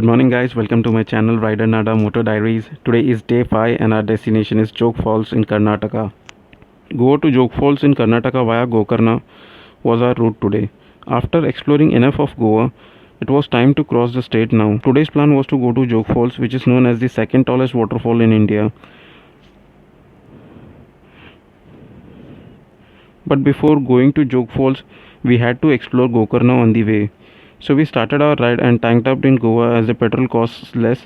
Good morning, guys. Welcome to my channel Rider Nada Motor Diaries. Today is day 5 and our destination is Jog Falls in Karnataka. Go to Jog Falls in Karnataka via Gokarna was our route today. After exploring enough of Goa, it was time to cross the state now. Today's plan was to go to Jog Falls, which is known as the second tallest waterfall in India. But before going to Jog Falls, we had to explore Gokarna on the way. So we started our ride and tanked up in Goa as the petrol costs less.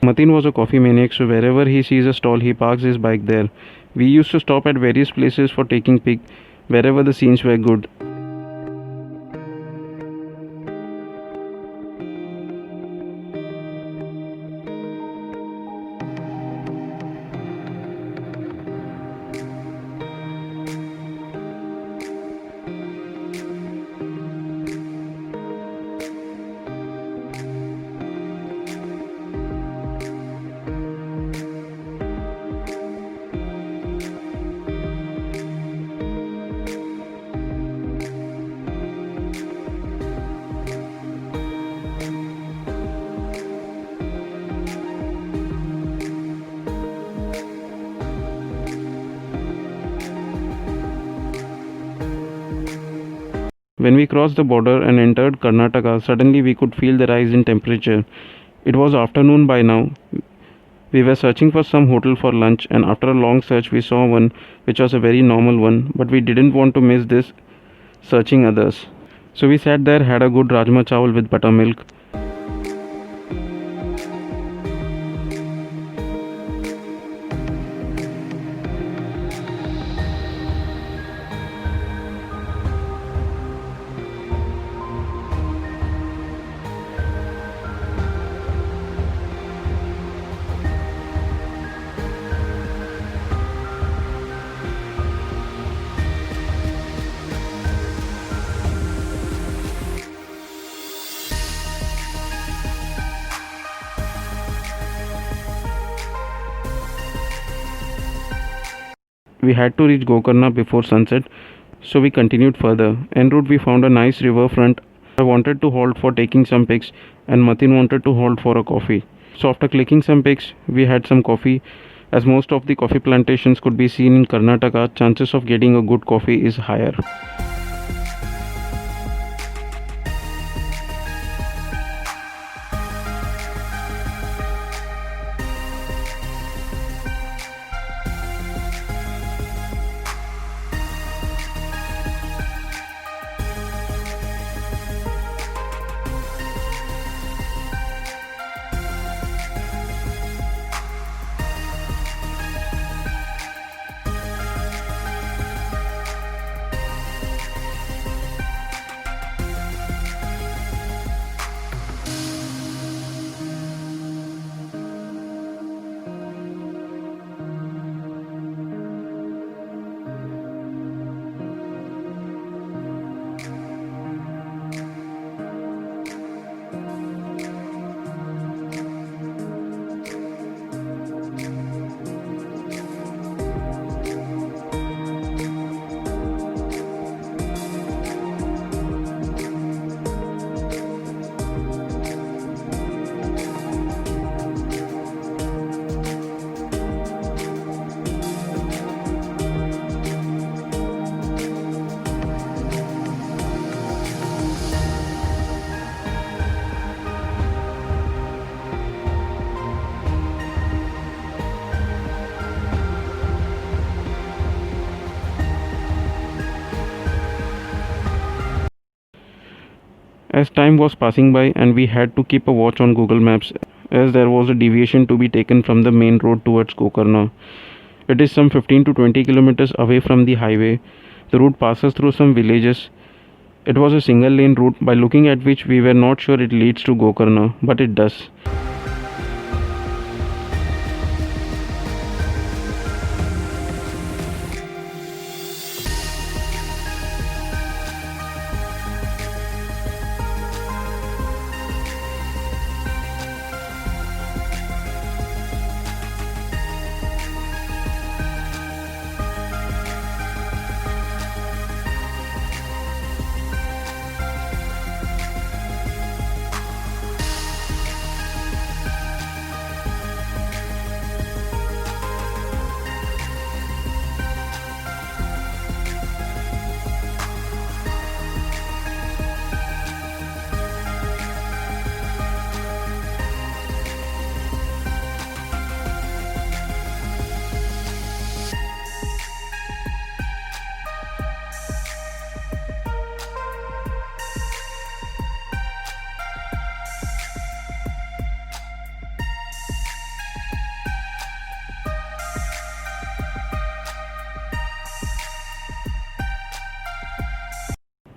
Matin was a coffee maniac, so wherever he sees a stall, he parks his bike there. We used to stop at various places for taking pic wherever the scenes were good. When we crossed the border and entered Karnataka, suddenly we could feel the rise in temperature. It was afternoon by now. We were searching for some hotel for lunch, and after a long search, we saw one which was a very normal one, but we didn't want to miss this searching others. So we sat there, had a good rajma chawal with buttermilk. We had to reach Gokarna before sunset, so we continued further. En route, we found a nice riverfront. I wanted to halt for taking some pics, and Matin wanted to halt for a coffee. So, after clicking some pics, we had some coffee. As most of the coffee plantations could be seen in Karnataka, chances of getting a good coffee is higher. As time was passing by and we had to keep a watch on Google Maps as there was a deviation to be taken from the main road towards Gokarna. It is some 15 to 20 kilometers away from the highway. The route passes through some villages. It was a single lane route by looking at which we were not sure it leads to Gokarna, but it does.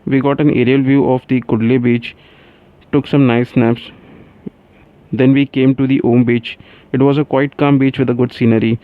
We got an aerial view of the Kudle beach, took some nice snaps. Then we came to the Om beach. It was a quite calm beach with a good scenery.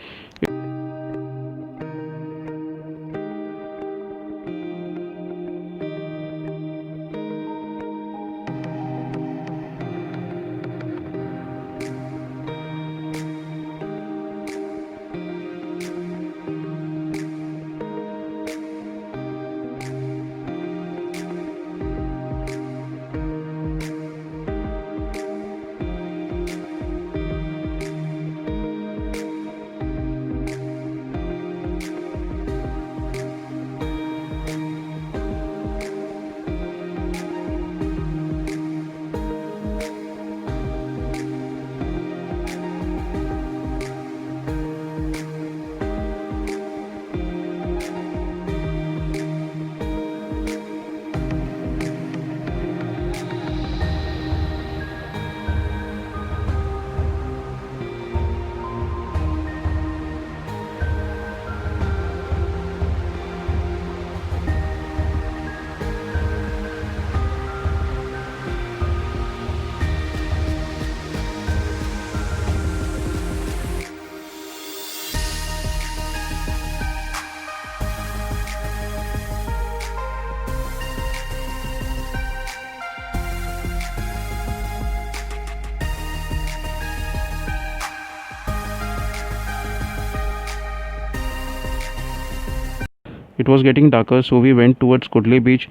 It was getting darker, so we went towards Kudle beach,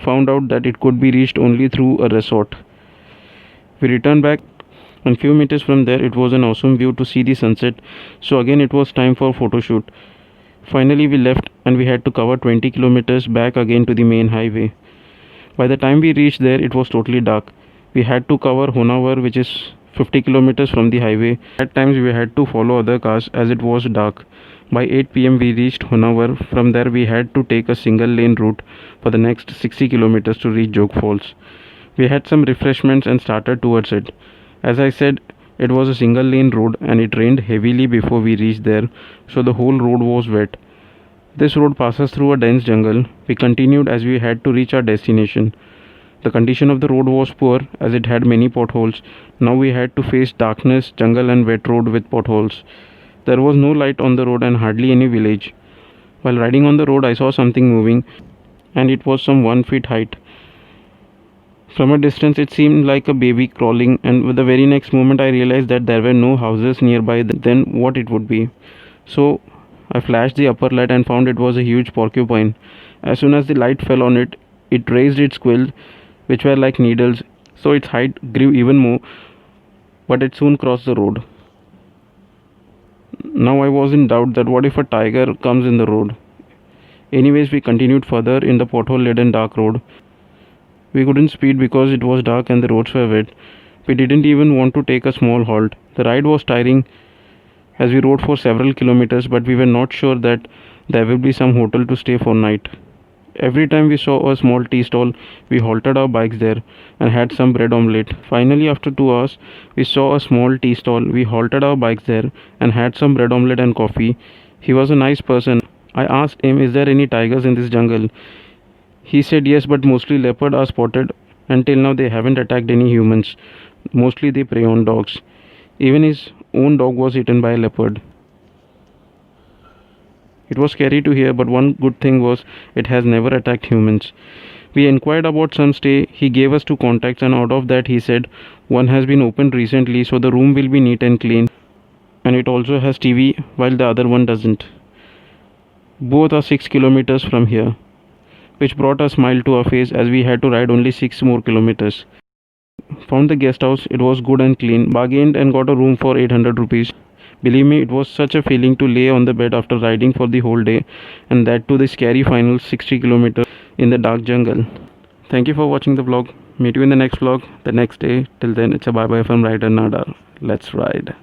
found out that it could be reached only through a resort. We returned back, and few meters from there it was an awesome view to see the sunset, so again it was time for photo shoot. Finally we left and we had to cover 20 kilometers back again to the main highway. By the time we reached there it was totally dark. We had to cover Honawar, which is 50 kilometers from the highway. At times we had to follow other cars as it was dark. By 8 pm we reached Honawar. From there we had to take a single lane route for the next 60 kilometers to reach Jog Falls. We had some refreshments and started towards it. As I said, it was a single lane road and it rained heavily before we reached there, so the whole road was wet. This road passes through a dense jungle. We continued as we had to reach our destination. The condition of the road was poor as it had many potholes. Now we had to face darkness, jungle and wet road with potholes. There was no light on the road and hardly any village. While riding on the road I saw something moving, and it was some 1 feet height. From a distance it seemed like a baby crawling, and with the very next moment I realized that there were no houses nearby then what it would be. So I flashed the upper light and found it was a huge porcupine. As soon as the light fell on it, it raised its quills, which were like needles, so its height grew even more, but it soon crossed the road. Now I was in doubt that what if a tiger comes in the road. Anyways, we continued further in the pothole-laden dark road. We couldn't speed because it was dark and the roads were wet. We didn't even want to take a small halt. The ride was tiring as we rode for several kilometers, but we were not sure that there will be some hotel to stay for night. Every time we saw a small tea stall, we halted our bikes there and had some bread omelette. Finally, after 2 hours, we saw a small tea stall. We halted our bikes there and had some bread omelette and coffee. He was a nice person. I asked him, is there any tigers in this jungle? He said yes, but mostly leopards are spotted. Until now, they haven't attacked any humans. Mostly they prey on dogs. Even his own dog was eaten by a leopard. It was scary to hear, but one good thing was it has never attacked humans. We inquired about some stay. He gave us 2 contacts, and out of that he said one has been opened recently, so the room will be neat and clean, and it also has TV while the other one doesn't. Both are 6 kilometers from here, which brought a smile to our face as we had to ride only 6 more kilometers. Found the guest house. It was good and clean. Bargained and got a room for 800 rupees. Believe me, it was such a feeling to lay on the bed after riding for the whole day, and that to the scary final 60 kilometers in the dark jungle. Thank you for watching the vlog. Meet you in the next vlog the next day. Till then, it's a bye bye from Rider Nadar. Let's ride.